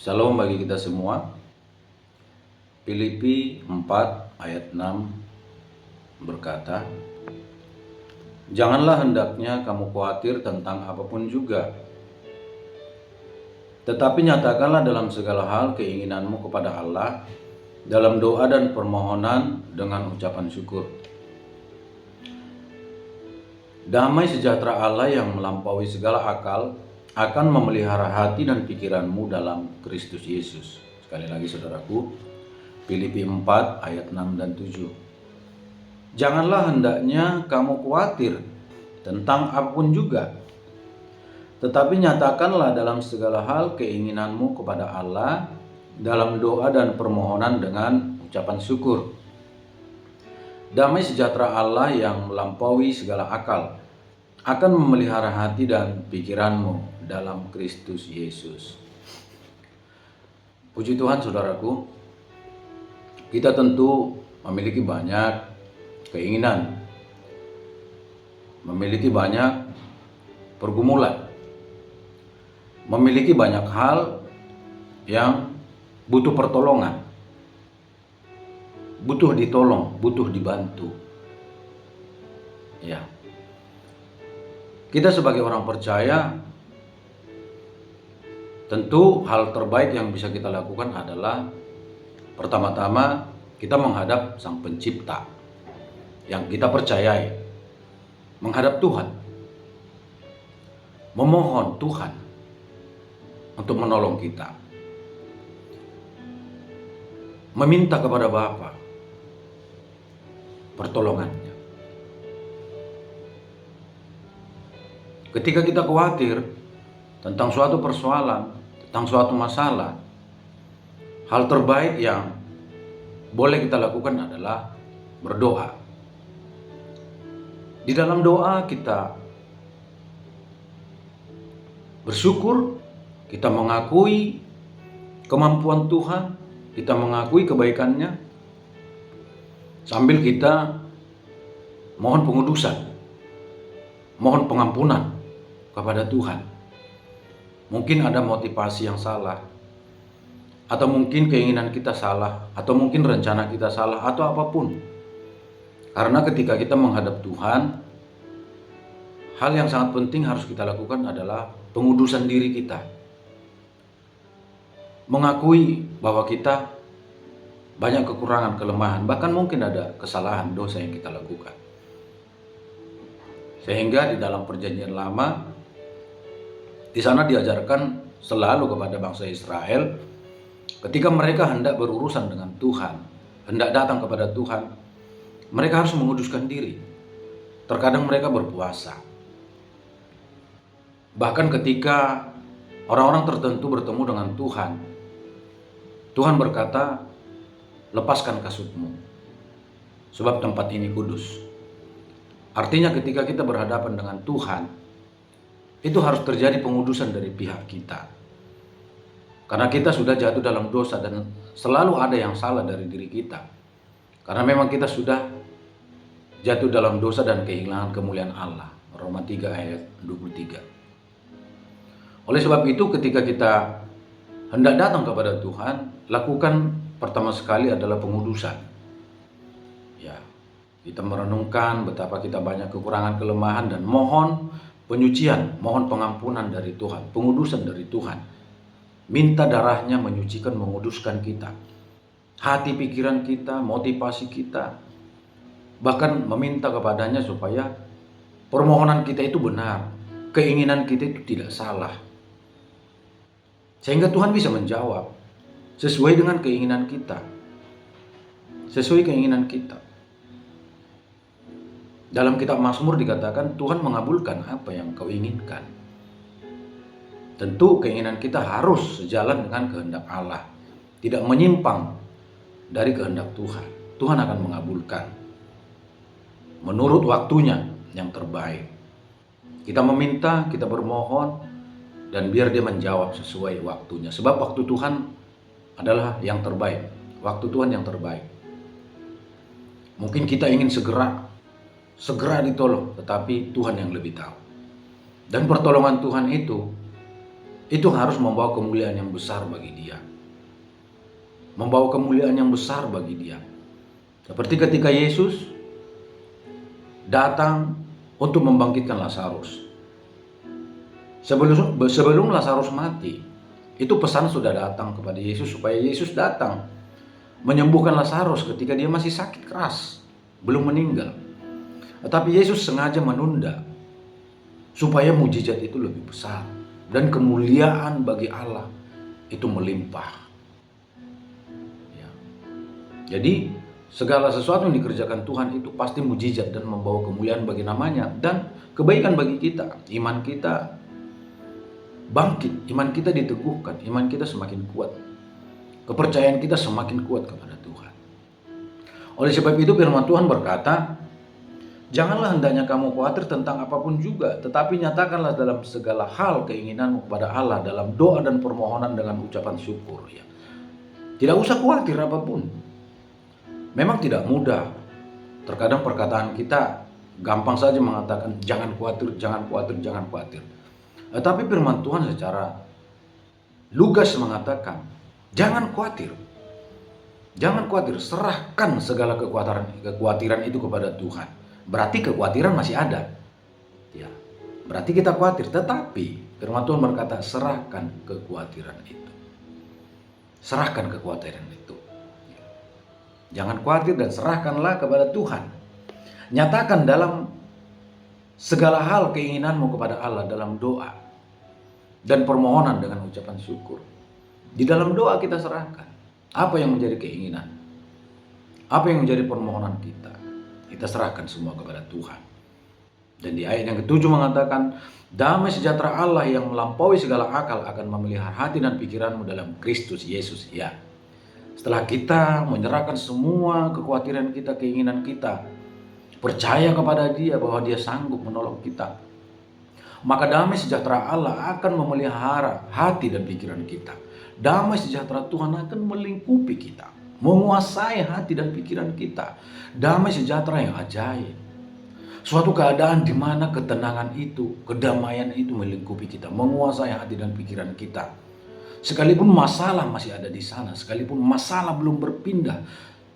Shalom bagi kita semua. Filipi 4 ayat 6 berkata, "Janganlah hendaknya kamu khawatir tentang apapun juga, tetapi nyatakanlah dalam segala hal keinginanmu kepada Allah dalam doa dan permohonan dengan ucapan syukur. Damai sejahtera Allah yang melampaui segala akal akan memelihara hati dan pikiranmu dalam Kristus Yesus." Sekali lagi saudaraku, Filipi 4 ayat 6 dan 7. Janganlah hendaknya kamu khawatir tentang apapun juga, tetapi nyatakanlah dalam segala hal keinginanmu kepada Allah dalam doa dan permohonan dengan ucapan syukur. Damai sejahtera Allah yang melampaui segala akal akan memelihara hati dan pikiranmu dalam Kristus Yesus. Puji Tuhan saudaraku, kita tentu memiliki banyak keinginan, memiliki banyak pergumulan, memiliki banyak hal yang butuh pertolongan, butuh ditolong, butuh dibantu. Ya. Kita sebagai orang percaya, tentu hal terbaik yang bisa kita lakukan adalah pertama-tama kita menghadap Sang Pencipta yang kita percayai, menghadap Tuhan, memohon Tuhan untuk menolong kita, meminta kepada Bapa pertolongannya. Ketika kita khawatir tentang suatu persoalan, tentang suatu masalah, hal terbaik yang boleh kita lakukan adalah berdoa. Di dalam doa kita bersyukur, kita mengakui kemampuan Tuhan, kita mengakui kebaikannya, sambil kita mohon pengudusan, mohon pengampunan kepada Tuhan. Mungkin ada motivasi yang salah, atau mungkin keinginan kita salah, atau mungkin rencana kita salah, atau apapun. Karena ketika kita menghadap Tuhan, hal yang sangat penting harus kita lakukan adalah pengudusan diri kita. Mengakui bahwa kita banyak kekurangan, kelemahan, bahkan mungkin ada kesalahan, dosa yang kita lakukan. Sehingga di dalam perjanjian lama, di sana diajarkan selalu kepada bangsa Israel, ketika mereka hendak berurusan dengan Tuhan, hendak datang kepada Tuhan, mereka harus menguduskan diri. Terkadang mereka berpuasa. Bahkan ketika orang-orang tertentu bertemu dengan Tuhan, Tuhan berkata, "Lepaskan kasutmu, sebab tempat ini kudus." Artinya ketika kita berhadapan dengan Tuhan, itu harus terjadi pengudusan dari pihak kita. Karena kita sudah jatuh dalam dosa dan selalu ada yang salah dari diri kita. Karena memang kita sudah jatuh dalam dosa dan kehilangan kemuliaan Allah. Roma 3 ayat 23. Oleh sebab itu ketika kita hendak datang kepada Tuhan, lakukan pertama sekali adalah pengudusan. Ya, kita merenungkan betapa kita banyak kekurangan, kelemahan, dan mohon penyucian, mohon pengampunan dari Tuhan, pengudusan dari Tuhan. Minta darahnya menyucikan, menguduskan kita, hati pikiran kita, motivasi kita. Bahkan meminta kepadanya supaya permohonan kita itu benar, keinginan kita itu tidak salah. Sehingga Tuhan bisa menjawab sesuai dengan keinginan kita, sesuai keinginan kita. Dalam kitab Mazmur dikatakan Tuhan mengabulkan apa yang kau inginkan. Tentu keinginan kita harus sejalan dengan kehendak Allah, tidak menyimpang dari kehendak Tuhan. Tuhan akan mengabulkan menurut waktunya yang terbaik. Kita meminta, kita bermohon, dan biar dia menjawab sesuai waktunya. Sebab waktu Tuhan adalah yang terbaik, waktu Tuhan yang terbaik. Mungkin kita ingin segera ditolong, tetapi Tuhan yang lebih tahu. Dan pertolongan Tuhan itu itu harus membawa kemuliaan yang besar bagi dia. Membawa kemuliaan yang besar bagi dia. Seperti ketika Yesus datang untuk membangkitkan Lazarus. Sebelum Lazarus mati, itu pesan sudah datang kepada Yesus supaya Yesus datang menyembuhkan Lazarus ketika dia masih sakit keras, belum meninggal. Tetapi Yesus sengaja menunda supaya mujizat itu lebih besar dan kemuliaan bagi Allah itu melimpah. Ya. Jadi segala sesuatu yang dikerjakan Tuhan itu pasti mujizat dan membawa kemuliaan bagi namanya dan kebaikan bagi kita. Iman kita bangkit, iman kita diteguhkan, iman kita semakin kuat. Kepercayaan kita semakin kuat kepada Tuhan. Oleh sebab itu firman Tuhan berkata, janganlah hendaknya kamu khawatir tentang apapun juga, tetapi nyatakanlah dalam segala hal keinginanmu kepada Allah dalam doa dan permohonan dengan ucapan syukur. Ya. Tidak usah khawatir apapun. Memang tidak mudah. Terkadang perkataan kita gampang saja mengatakan jangan khawatir, jangan khawatir, jangan khawatir. Tetapi firman Tuhan secara lugas mengatakan, jangan khawatir. Jangan khawatir, serahkan segala kekhawatiran itu kepada Tuhan. Berarti kekhawatiran masih ada. Ya, berarti kita khawatir, tetapi firman Tuhan berkata, serahkan kekhawatiran itu. Serahkan kekhawatiran itu. Jangan khawatir dan serahkanlah kepada Tuhan. Nyatakan dalam segala hal keinginanmu kepada Allah dalam doa dan permohonan dengan ucapan syukur. Di dalam doa kita serahkan apa yang menjadi keinginan, apa yang menjadi permohonan kita. Kita serahkan semua kepada Tuhan. Dan di ayat yang ke-7 mengatakan, damai sejahtera Allah yang melampaui segala akal akan memelihara hati dan pikiranmu dalam Kristus Yesus. Ya. Setelah kita menyerahkan semua kekhawatiran kita, keinginan kita, percaya kepada Dia bahwa Dia sanggup menolong kita, maka damai sejahtera Allah akan memelihara hati dan pikiran kita. Damai sejahtera Tuhan akan melingkupi kita, menguasai hati dan pikiran kita. Damai sejahtera yang ajaib. Suatu keadaan di mana ketenangan itu, kedamaian itu melingkupi kita, menguasai hati dan pikiran kita. Sekalipun masalah masih ada di sana, sekalipun masalah belum berpindah,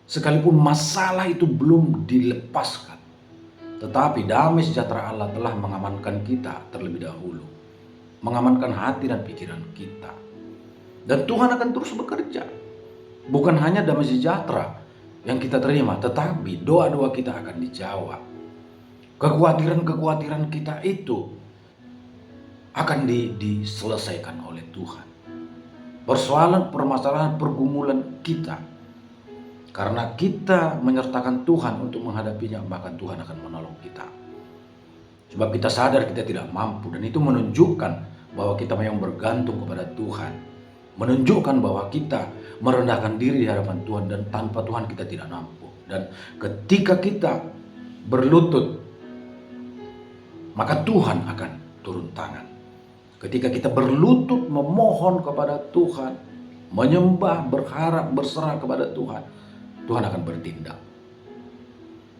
sekalipun masalah itu belum dilepaskan, tetapi damai sejahtera Allah telah mengamankan kita terlebih dahulu, mengamankan hati dan pikiran kita. Dan Tuhan akan terus bekerja. Bukan hanya damai sejahtera yang kita terima, tetapi doa-doa kita akan dijawab. Kekhawatiran-kekhawatiran kita itu akan diselesaikan oleh Tuhan. Persoalan, permasalahan, pergumulan kita, karena kita menyertakan Tuhan untuk menghadapinya, maka Tuhan akan menolong kita. Sebab kita sadar kita tidak mampu, dan itu menunjukkan bahwa kita memang bergantung kepada Tuhan. Menunjukkan bahwa kita merendahkan diri di hadapan Tuhan, dan tanpa Tuhan kita tidak mampu. Dan ketika kita berlutut, maka Tuhan akan turun tangan. Ketika kita berlutut memohon kepada Tuhan, menyembah, berharap, berserah kepada Tuhan, Tuhan akan bertindak.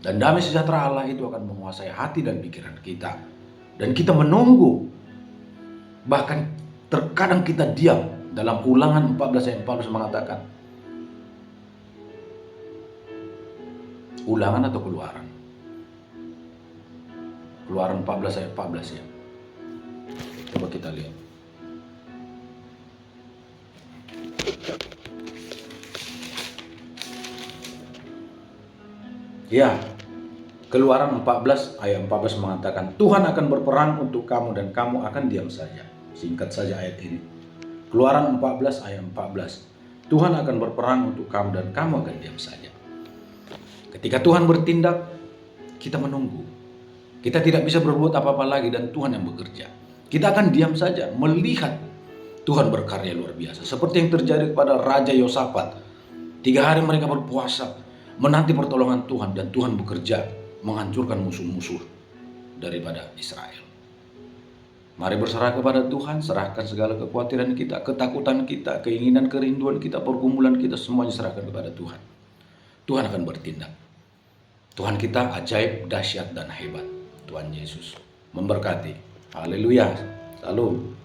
Dan damai sejahtera Allah itu akan menguasai hati dan pikiran kita. Dan kita menunggu. Bahkan terkadang kita diam. Dalam Ulangan 14 ayat 14 mengatakan, Ulangan atau Keluaran? Keluaran 14 ayat 14 ya. Coba kita lihat. Ya, Keluaran 14 ayat 14 mengatakan, Tuhan akan berperang untuk kamu dan kamu akan diam saja. Singkat saja ayat ini. Keluaran 14 ayat 14. Tuhan akan berperang untuk kamu dan kamu akan diam saja. Ketika Tuhan bertindak, kita menunggu. Kita tidak bisa berbuat apa-apa lagi dan Tuhan yang bekerja. Kita akan diam saja melihat Tuhan berkarya luar biasa. Seperti yang terjadi kepada Raja Yosafat. 3 hari mereka berpuasa, menanti pertolongan Tuhan, dan Tuhan bekerja menghancurkan musuh-musuh daripada Israel. Mari berserah kepada Tuhan, serahkan segala kekhawatiran kita, ketakutan kita, keinginan, kerinduan kita, pergumulan kita, semuanya serahkan kepada Tuhan. Tuhan akan bertindak. Tuhan kita ajaib, dahsyat, dan hebat. Tuhan Yesus memberkati. Haleluya. Salam.